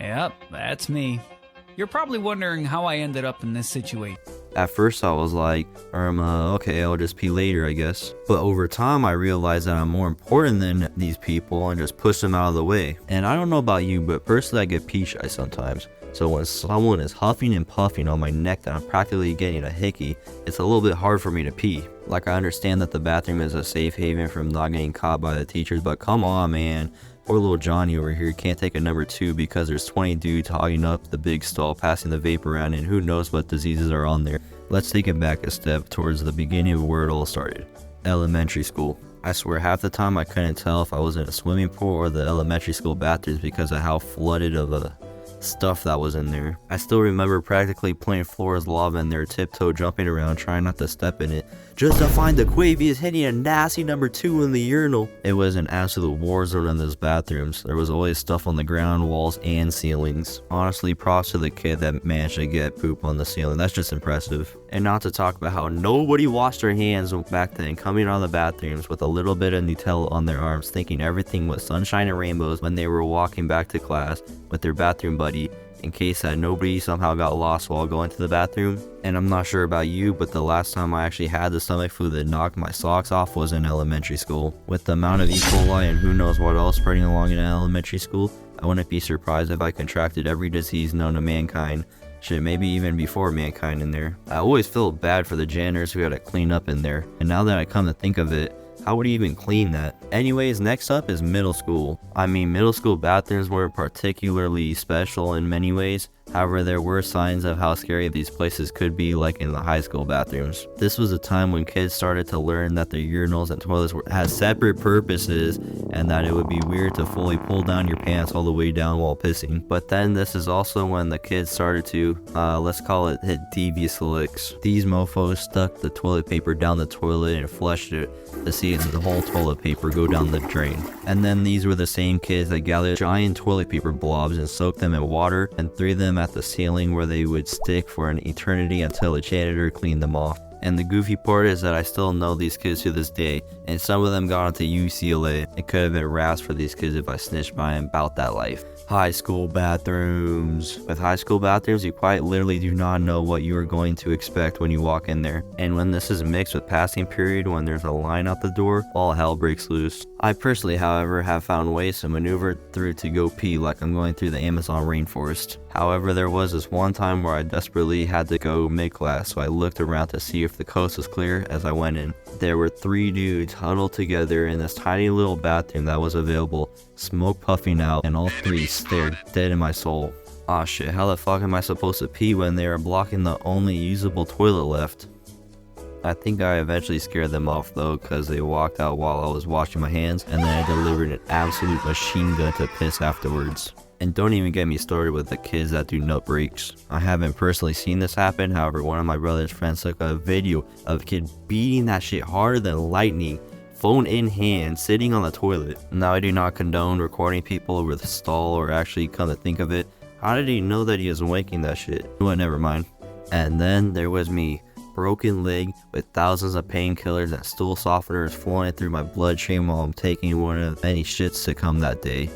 Yep, that's me. You're probably wondering how I ended up in this situation. At first I was like, okay, I'll just pee later, I guess. But over time I realized that I'm more important than these people and just push them out of the way. And I don't know about you, but personally I get pee shy sometimes. So when someone is huffing and puffing on my neck that I'm practically getting a hickey, it's a little bit hard for me to pee. Like, I understand that the bathroom is a safe haven from not getting caught by the teachers, but come on, man. Poor little Johnny over here can't take a number 2 because there's 20 dudes hogging up the big stall, passing the vape around, and who knows what diseases are on there. Let's take it back a step towards the beginning of where it all started. Elementary school. I swear half the time I couldn't tell if I was in a swimming pool or the elementary school bathrooms because of how flooded of a stuff that was in there. I still remember practically playing floor as lava in there, tiptoe jumping around trying not to step in it just to find the Quavius hitting a nasty number 2 in the urinal. It was an absolute war zone in those bathrooms. There was always stuff on the ground, walls, and ceilings. Honestly, props to the kid that managed to get poop on the ceiling. That's just impressive. And not to talk about how nobody washed their hands back then, coming out of the bathrooms with a little bit of Nutella on their arms, thinking everything was sunshine and rainbows when they were walking back to class with their bathroom buddy, in case that nobody somehow got lost while going to the bathroom. And I'm not sure about you, but the last time I actually had the stomach flu that knocked my socks off was in elementary school. With the amount of E. coli and who knows what else spreading along in elementary school, I wouldn't be surprised if I contracted every disease known to mankind. Shit, maybe even before mankind in there. I always felt bad for the janitors who had to clean up in there, and now that I come to think of it, how would you even clean that? Anyways, next up is middle school. I mean, middle school bathrooms were particularly special in many ways. However, there were signs of how scary these places could be, like in the high school bathrooms. This was a time when kids started to learn that their urinals and toilets had separate purposes, and that it would be weird to fully pull down your pants all the way down while pissing. But then this is also when the kids started to, let's call it, hit devious licks. These mofos stuck the toilet paper down the toilet and flushed it to see the whole toilet paper go down the drain. And then these were the same kids that gathered giant toilet paper blobs and soaked them in water and threw them at the ceiling where they would stick for an eternity until a janitor cleaned them off. And the goofy part is that I still know these kids to this day, and some of them got into UCLA. It could have been raps for these kids if I snitched by them about that life. High school bathrooms. With high school bathrooms, you quite literally do not know what you are going to expect when you walk in there. And when this is mixed with passing period, when there's a line out the door, all hell breaks loose. I personally, however, have found ways to maneuver through to go pee like I'm going through the Amazon rainforest. However, there was this one time where I desperately had to go mid-class, so I looked around to see if the coast was clear as I went in. There were 3 dudes huddled together in this tiny little bathroom that was available, smoke puffing out, and all 3 stared dead in my soul. Aw shit, how the fuck am I supposed to pee when they are blocking the only usable toilet left? I think I eventually scared them off though, cause they walked out while I was washing my hands, and then I delivered an absolute machine gun to piss afterwards. And don't even get me started with the kids that do nut breaks. I haven't personally seen this happen, however one of my brother's friends took a video of a kid beating that shit harder than lightning, phone in hand, sitting on the toilet. Now, I do not condone recording people over the stall, or actually come to think of it, how did he know that he was wanking that shit? Well, never mind. And then there was me, broken leg with thousands of painkillers and stool softeners flowing through my bloodstream while I'm taking one of many shits to come that day.